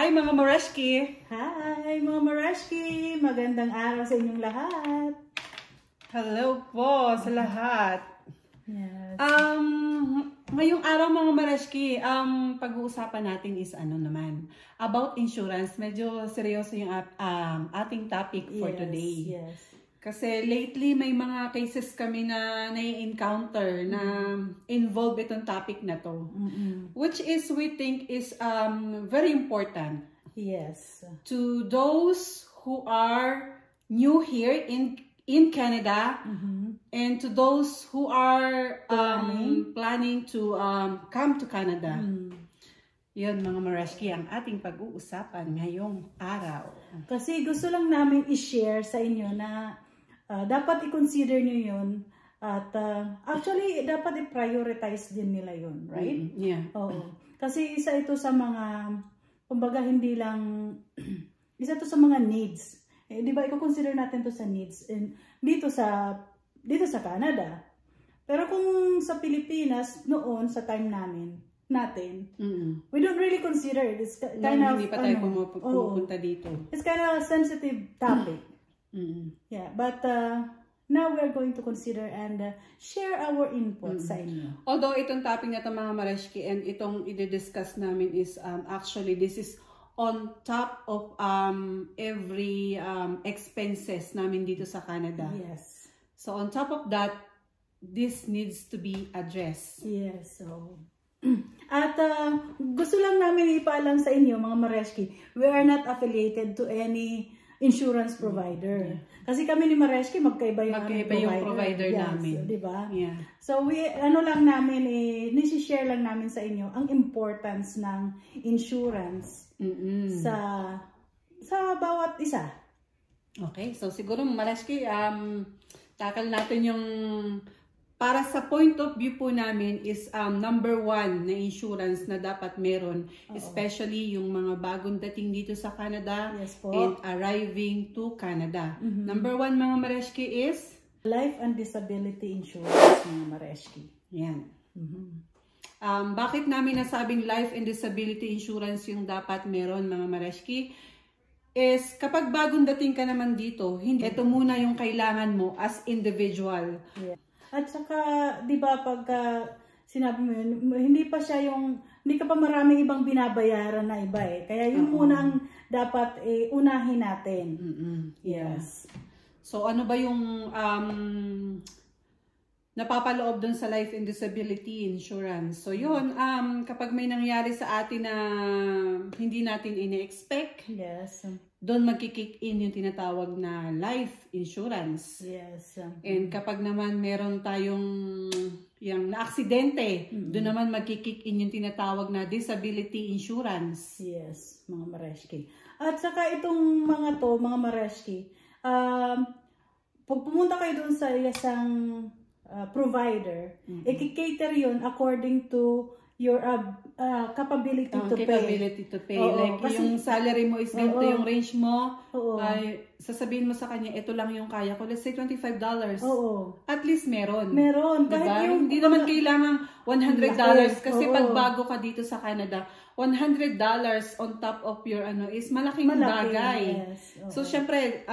Hi mga Mareshki! Hi mga Mareshki! Magandang araw sa inyong lahat! Hello po sa lahat! Yes. Ngayong araw mga Mareshki, pag-uusapan natin is about insurance. Medyo seryoso yung ating topic for today. Yes. Kasi lately may mga cases kami na nai-encounter na involve itong topic na to. Which is we think is very important. Yes. To those who are new here in Canada and to those who are planning to come to Canada. Yun mga Mareshki ang ating pag-uusapan ngayong araw. Kasi gusto lang namin i-share sa inyo na dapat i-consider nyo yun at actually dapat i-prioritize din nila yun, right? Yeah. Oo. Kasi isa ito sa mga, kumbaga hindi lang, isa ito sa mga needs. Di ba, i-consider natin to sa needs dito sa Canada. Pero kung sa Pilipinas, noon, sa time natin, we don't really consider it. It's kind of, hindi pa tayo pupunta dito. It's kind of a sensitive topic. Yeah, but now we're going to consider and share our input sa inyo. Although itong topic na ito mga Mareshki and itong i-discuss namin is actually this is on top of every expenses namin dito sa Canada. Yes. So on top of that, this needs to be addressed. Yes. So at gusto lang namin ipaalam sa inyo mga Mareshki, we are not affiliated to any insurance provider. Kasi kami ni Mareshki magkaiba yung provider namin. Di ba? Yeah. So we lang namin nisi-share lang namin sa inyo ang importance ng insurance sa bawat isa. Okay, so siguro Mareshki, tackle natin yung para sa point of view po namin is number one na insurance na dapat meron, especially yung mga bagong dating dito sa Canada and arriving to Canada. Number one mga Mareshki is life and disability insurance mga Mareshki. Yan. Bakit namin nasabing life and disability insurance yung dapat meron mga Mareshki? Is kapag bagong dating ka naman dito, ito muna yung kailangan mo as individual. Yeah. At saka, di ba, pag sinabi mo yun, hindi ka pa maraming ibang binabayaran na iba eh. Kaya yun muna ang dapat unahin natin. Yes. So, ano ba yung napapaloob dun sa life and disability insurance? So, yun, kapag may nangyari sa atin na hindi natin ine-expect, yes, doon magkikick in yung tinatawag na life insurance. Yes. And kapag naman meron tayong yung na-aksidente, doon naman magkikick in yung tinatawag na disability insurance. Yes, mga Mareshki. At saka itong mga Mareshki, pag pumunta kayo doon sa isang provider, i-cater yun according to your capability to pay. Capability to pay. Like kasi, yung salary mo is ganito yung range mo, ay sasabihin mo sa kanya, ito lang yung kaya ko. Let's say $25. At least meron. Meron. Diba? Hindi naman kailangan $100 kasi pag bago ka dito sa Canada, $100 on top of your is malaking bagay. Yes. So syempre,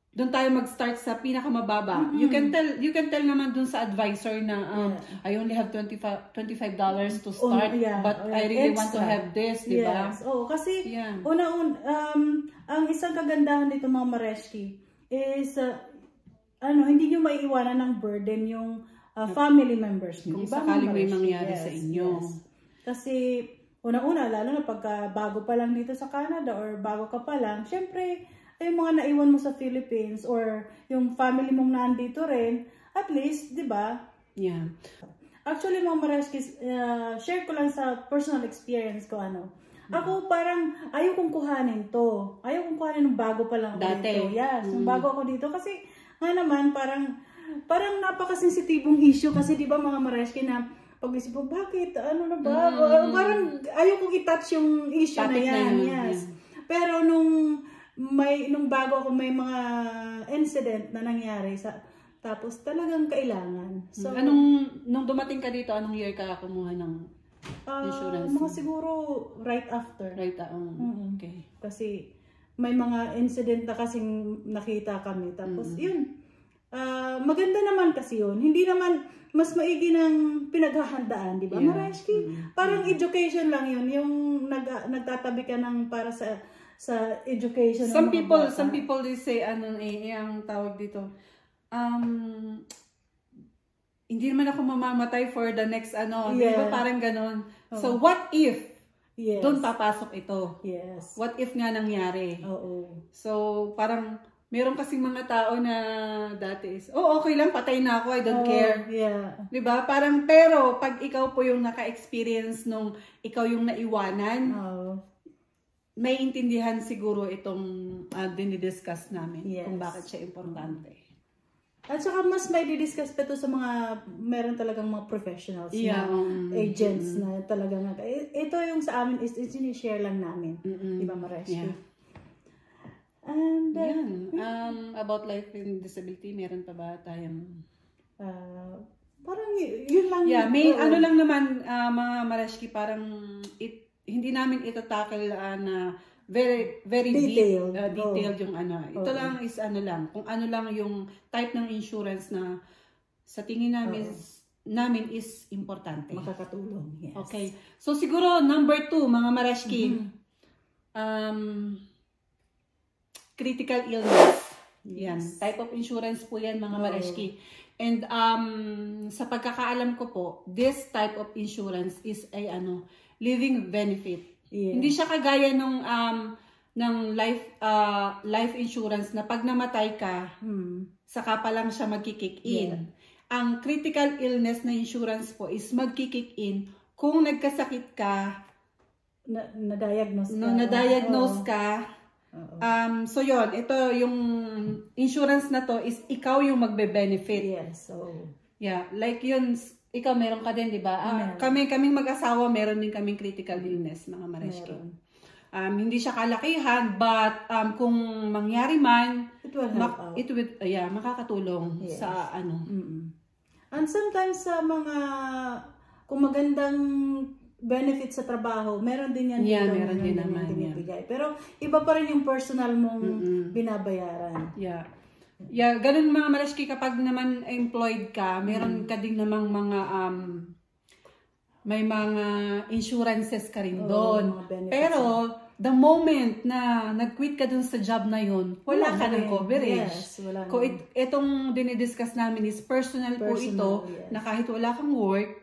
doon tayo mag-start sa pinakamababa. You can tell naman doon sa advisor na I only have $25 to start, but I really want to have this, di ba? Yes. Kasi ang isang kagandahan dito mga Mareshki is hindi nyo maiiwanan ng burden yung family members nyo. Kung sakaling may mangyari sa inyo. Yes. Kasi una-una, lalo na pagka bago pa lang dito sa Canada or bago ka pa lang, syempre yung mga naiwan mo sa Philippines or yung family mong nandito rin, at least, di ba? Yeah. Actually, mga Mareshki, share ko lang sa personal experience ko, ako parang ayaw kong kuhanin to. Ayaw kong kuhanin ng bago pa lang ako dito. Yes, yung bago ako dito. Kasi, nga naman, parang napakasensitibong issue. Kasi, di ba, mga Mareshki na, pag-isip ko, bakit? Ano na ba? Parang ayaw kong i-touch yung issue na yan. Yes. Pero nung bago ako may mga incident na nangyari tapos talagang kailangan. So nung dumating ka dito, anong year ka kumuha ng insurance? Mga siguro right after. Right, okay. Kasi may mga incident na kasing nakita kami. Tapos yun, maganda naman kasi yun. Hindi naman mas maigi ng pinaghahandaan, di ba? Marashki, parang education lang yun. Yung nagtatabi ka ng para sa education. Some people they say, ang tawag dito, hindi naman ako mamamatay for the next di ba parang ganon. So what if doon papasok ito? Yes. What if nga nangyari? So parang meron kasing mga tao na dati is, okay lang, patay na ako, I don't care. Yeah. Diba? Parang, pero pag ikaw po yung naka-experience nung ikaw yung naiwanan, may intindihan siguro itong dinidiscuss namin kung bakit siya importante. At saka mas may didiscuss pa ito sa mga, meron talagang mga professionals na agents na talagang, ito yung sa amin is sinishare lang namin. Diba, Marashki? Yeah. And, about life and disability, meron pa ba tayong... parang yun lang. Yeah, may lang naman, mga Marashki, parang hindi namin ito tackle na very detailed yung Ito lang is kung ano lang yung type ng insurance na sa tingin namin is importante. Makakatulong, yes. Okay. So siguro, number 2, mga Marashki, critical illness. Yan. Type of insurance po yan, mga Marashki. And sa pagkakaalam ko po, this type of insurance is a living benefit. Yeah. Hindi siya kagaya ng life insurance na pag namatay ka, saka pa lang siya magkikick in. Yeah. Ang critical illness na insurance po is magkikick in kung nagkasakit ka, na-diagnose ka. So yon, ito yung insurance na to is ikaw yung magbe-benefit. Yes. So yeah, like yun, ikaw meron ka din, di ba? Kaming mag-asawa, meron din kaming critical illness, mga Marashki. Hindi siya kalakihan, but kung mangyari man, it will help out. It will, makakatulong sa And sometimes sa mga kung magandang benefit sa trabaho, meron din yan. Meron din naman. Pero iba pa rin yung personal mong binabayaran. Yeah, ganun mga Marashki, kapag naman employed ka, meron ka din namang mga may mga insurances ka rin doon. Pero the moment na nag-quit ka dun sa job na yun, wala ka ng coverage. Yes, wala Kung itong dinidiscuss namin is personal po ito, na kahit wala kang work,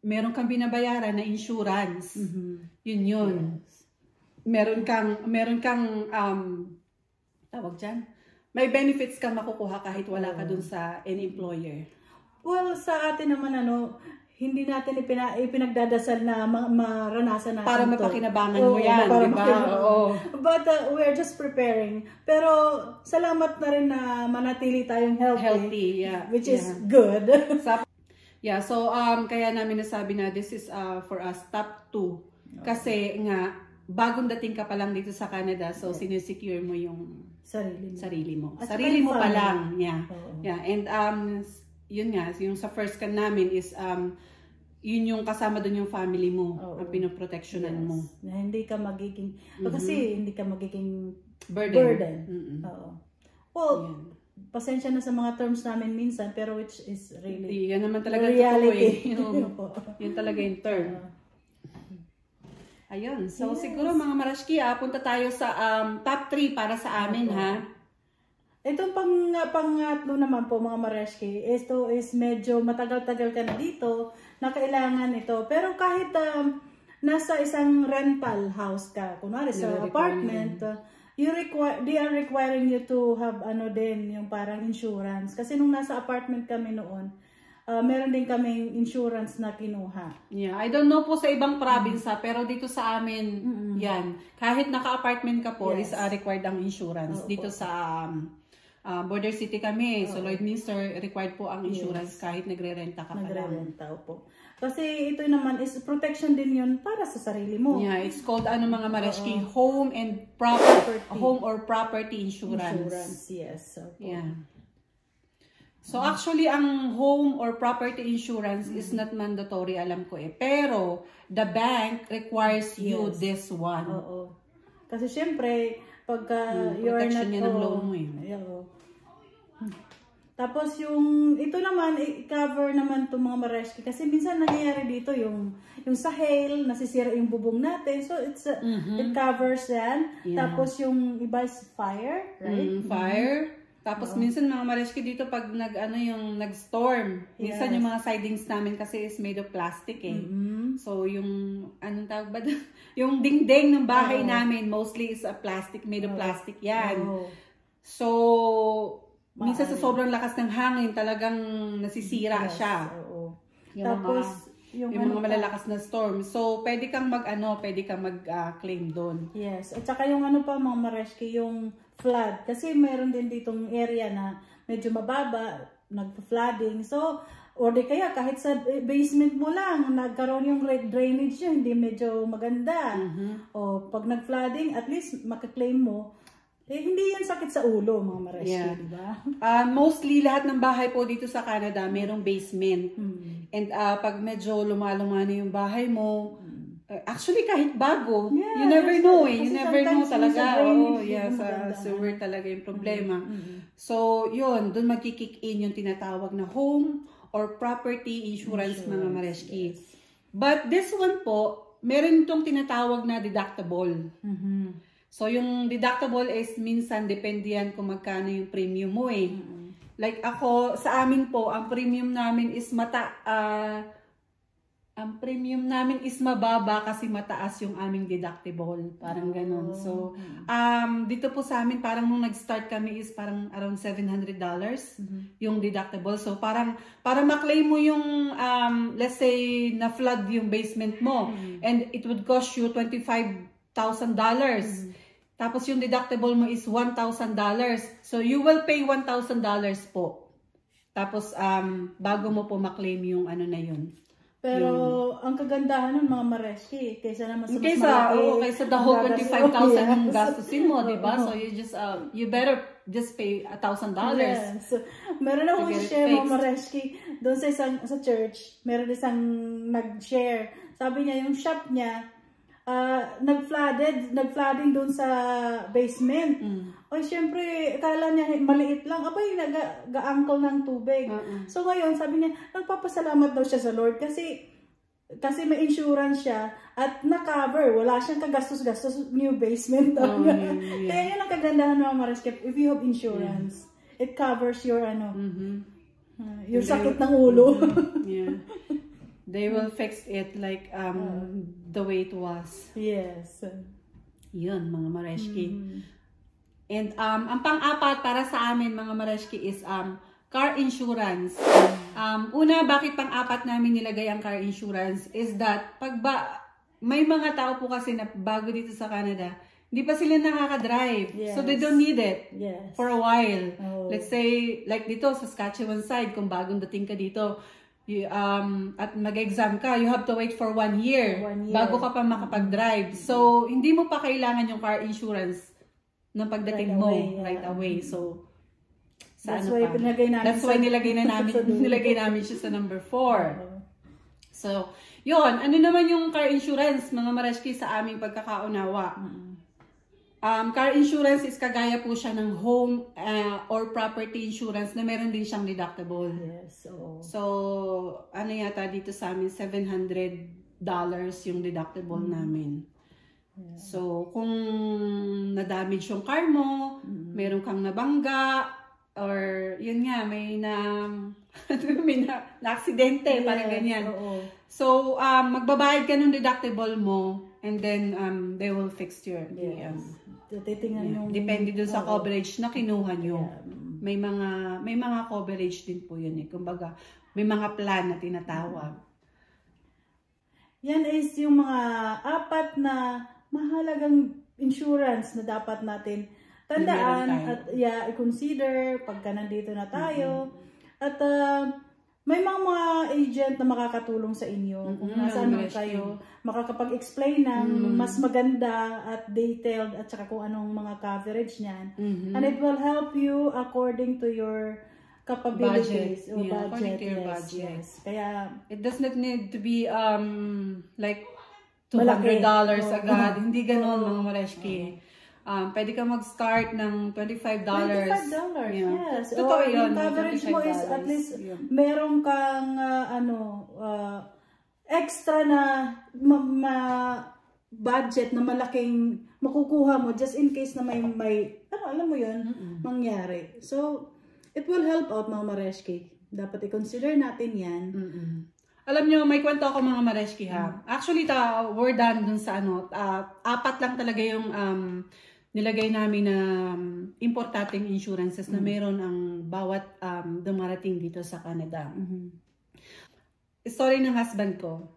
meron kang binabayaran na insurance. Yun. Yes. Meron kang tawag dyan, may benefits kang makukuha kahit wala ka dun sa any employer. Well, sa atin naman hindi natin ipinagdadasal na maranasan natin para mapakinabangan mo yan, di ba? But we're just preparing. Pero salamat na rin na manatili tayong healthy, which is good. So kaya namin nasabi na this is for us top 2. Kasi nga, bagong dating ka pa lang dito sa Canada, so sinesecure mo yung sarili mo. Sarili mo pa lang. And yun nga, yung sa first can namin is yun yung kasama dun yung family mo, ang pinoprotectionan mo. Na hindi ka magiging, kasi hindi ka magiging burden. Well, pasensya na sa mga terms namin minsan, pero which is really yan naman talaga reality. Yun talaga yung term. Ayun. So siguro mga Marashki, punta tayo sa top 3 para sa amin, ha? Itong pangatlo naman po, mga Marashki, ito is medyo matagal-tagal ka na dito, na kailangan ito. Pero kahit nasa isang rental house ka, kunwari sa apartment, they are requiring you to have yung parang insurance. Kasi nung nasa apartment kami noon, meron din kaming insurance na kinuha. Yeah, I don't know po sa ibang province pero dito sa amin, yan. Kahit naka-apartment ka po, is required ang insurance. Dito sa Border City kami, so Lloydminster, required po ang insurance kahit nagre-renta ka pa lang. Nagre-renta po. Kasi ito naman is protection din yun para sa sarili mo. Yeah, it's called mga Marashki, home and property. Home or property insurance. Yes. Yeah. So actually, ang home or property insurance is not mandatory, alam ko eh. Pero, the bank requires you this one. Oo. Kasi syempre, pagka you're not... Protection niya ng loan mo eh. Oo. Tapos ito naman, i-cover naman itong mga mareski. Kasi minsan nangyayari dito yung sa hail, nasisira yung bubong natin. So, it covers yan. Yeah. Tapos yung iba is fire, right? Fire. Tapos minsan mga mareski dito pag nag-storm. Minsan yung mga sidings namin kasi is made of plastic eh. So yung, anong tawag ba? Yung dingding ng bahay namin mostly is a plastic, made of plastic yan. So, minsan sa sobrang lakas ng hangin, talagang nasisira siya. Tapos, yung mga malalakas na storm. So, pwede kang mag-claim doon. Yes. At saka yung mga mareski, yung flood. Kasi mayroon din ditong area na medyo mababa, nagpa-flooding. So, or di kaya kahit sa basement mo lang, nagkaroon yung drainage nyo, hindi medyo maganda. O, pag nag-flooding, at least makaklaim mo. Hindi yan sakit sa ulo, mga mareski, di ba? Mostly, lahat ng bahay po dito sa Canada, mayroong basement. And pag medyo lumaluma na yung bahay mo, actually, kahit bago, you never know eh. You never know talaga. Sa sewer talaga yung problema. So, yun, doon magkikick in yung tinatawag na home or property insurance, mga mareski. But this one po, meron itong tinatawag na deductible. So, yung deductible is minsan, depende yan kung magkano yung premium mo eh. Like ako, sa amin po, ang premium namin is mababa kasi mataas yung aming deductible. Parang ganun. So, dito po sa amin, parang nung nag-start kami is parang around $700 yung deductible. So, parang, para maklaim mo yung, let's say, na-flood yung basement mo, and it would cost you $25,000. Tapos yung deductible mo is $1,000. So you will pay $1,000 po. Tapos bago mo po maklaim yung na yun. Pero ang kagandahan nun mga mareski, kaysa naman sa kaysa the whole $25,000 yung gastusin mo, di ba? So you just you better just pay $1,000. Yes. Meron akong share mga mareski doon sa church. Meron isang nag-share. Sabi niya yung shop niya nag-flooding doon sa basement. O syempre, akala niya maliit lang. Abay, nag-aangkol ng tubig. So ngayon, sabi niya, nagpapasalamat daw siya sa Lord kasi may insurance siya at na-cover. Wala siyang kagastos-gastos new basement. Kaya yun ang kagandahan ng mareski. If you have insurance, it covers your your sakit ng ulo. They will fix it like the way it was. Yes. Yun, mga mareski. And ang pang-apat para sa amin, mga mareski, is car insurance. Una, bakit pang-apat namin nilagay ang car insurance is that may mga tao po kasi na bago dito sa Canada, hindi pa sila nakaka-drive. So they don't need it for a while. Let's say, like dito sa Saskatchewan side, kung bagong dating ka dito, at mag-exam ka, you have to wait for 1 year bago ka pa makapag-drive. So, hindi mo pa kailangan yung car insurance ng pagdating mo right away. So, that's why nilagay namin siya sa number 4. So, yun. Ano naman yung car insurance, mga mareski, sa aming pagkakaunawa? Car insurance is kagaya po siya ng home or property insurance na meron din siyang deductible. Yes. So, ano yata dito sa amin, $700 yung deductible namin. So, kung na-damage yung car mo, meron kang nabangga, or yun nga, may na-aksidente, parang ganyan. So, magbabayad ka ng deductible mo, and then they will fix your depende dun sa coverage na kinuha nyo. May mga coverage din po yun eh. Kumbaga, may mga plan na tinatawag. Yan is yung mga 4 na mahalagang insurance na dapat natin tandaan at i-consider pagka nandito na tayo. At may mga agent na makakatulong sa inyo kung nasaan man kayo, makakapag-explain ng mas maganda at detailed at saka kung anong mga coverage niyan. And it will help you according to your capabilities o according budget. to your Yes, budget. yes. Kaya, It does not need to be like Malaki. $200 Oo. agad. Hindi ganon, Oo. mga Mareshki. Pwede ka mag-start ng $25. $25. Yeah. Yes. Totoo Or yun. yung coverage mo is at $25. least Yeah. meron kang extra na budget na malaking makukuha mo just in case na may alam mo yun, mangyari. So, it will help out mga Mareshki. Dapat i-consider natin yan. Alam nyo, may kwento ako mga Mareshki ha. Actually, we're done dun sa apat lang talaga yung nilagay namin na importanteng insurances na meron ang bawat dumarating dito sa Canada. Story ng husband ko.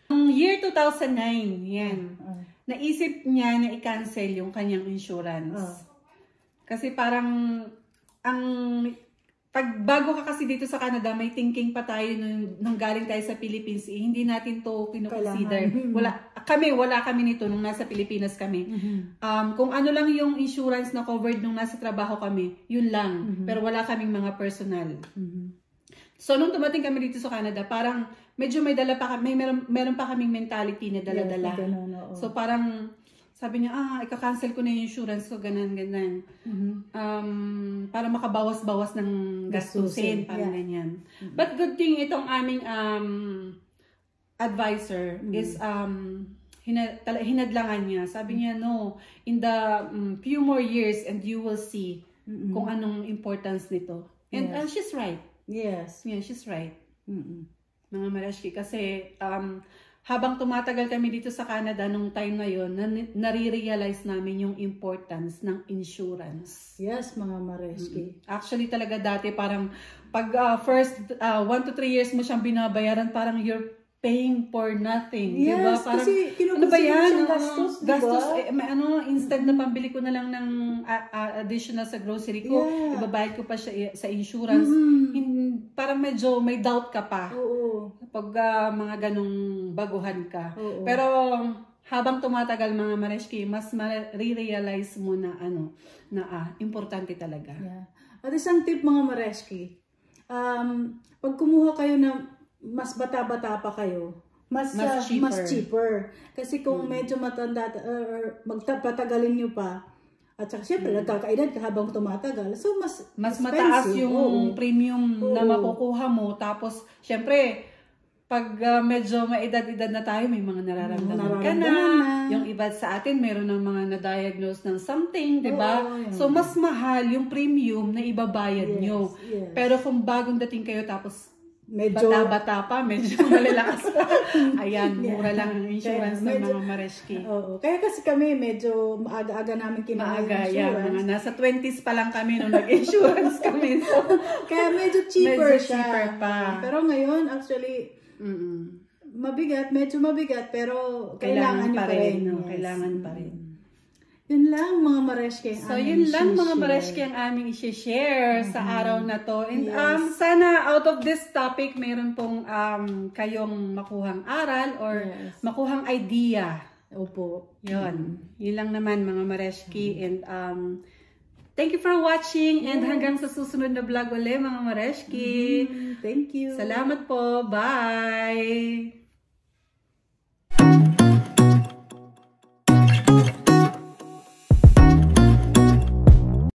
Ang year 2009, yan. Naisip niya na i-cancel yung kanyang insurance. Kasi parang pag bago ka kasi dito sa Canada, may thinking pa tayo nung galing tayo sa Philippines, hindi natin to kino-consider. Wala kami nito nung nasa Pilipinas kami. Kung ano lang yung insurance na covered nung nasa trabaho kami, yun lang. Pero wala kaming mga personal. So nung dumating kami dito sa Canada, parang medyo may dala pa kami, meron pa kaming mentality na dala-dala. Yes, so parang sabi niya, ika-cancel ko na yung insurance ko, ganun. Para makabawas-bawas ng gastusin, parang ganyan. But good thing, itong aming advisor is, hinadlangan niya. Sabi niya, no, in the few more years and you will see kung anong importance nito. And she's right. Yes. Yeah, she's right. Mga Mareshki, kasi habang tumatagal kami dito sa Canada nung time na yun, nare-realize namin yung importance ng insurance. Yes, mga Mareshki. Actually talaga dati parang pag first 1 to 3 years mo siyang binabayaran, parang you're paying for nothing. Yes, diba? Parang, kasi ano ba yan? gastos, Gastos, instead na pambili ko na lang ng additional sa grocery ko, ibabayad ko pa siya sa insurance. Parang medyo may doubt ka pa. Pag mga ganong baguhan ka. Pero habang tumatagal mga Mareshki, mas ma-realize mo na importante talaga. Yeah. At isang tip mga Mareshki, pag kumuha kayo na mas bata-bata pa kayo, mas cheaper. Kasi kung medyo matanda or magpatagalin nyo pa, at saka syempre nagkakaedad ka habang tumatagal, so mas mataas yung premium na makukuha mo. Tapos syempre pag medyo maedad-edad na tayo, may mga nararamdaman ka na. Yung iba sa atin, meron ng mga na-diagnose ng something, di ba? So, mas mahal yung premium na ibabayad nyo. Pero kung bagong dating kayo, tapos medyo bata-bata pa, medyo malalakas pa. Ayan, mura lang ang insurance ng mga Mareshki. Kaya kasi kami, medyo maaga-aga namin kinuha yung insurance. Mga nasa 20s pa lang kami nung nag-insurance kami. So, kaya medyo cheaper cheaper pa. Pero ngayon, actually, medyo mabigat, pero kailangan pa rin. Kailangan pa rin. Yun lang mga Mareshki. So yun lang mga Mareshki ang aming i-share sa araw na to. And sana out of this topic, meron pong kayong makuhang aral or makuhang idea. Opo. Yun. Yun lang naman mga Mareshki. And thank you for watching. And hanggang sa susunod na vlog ulit mga Mareshki. Thank you. Salamat po. Bye!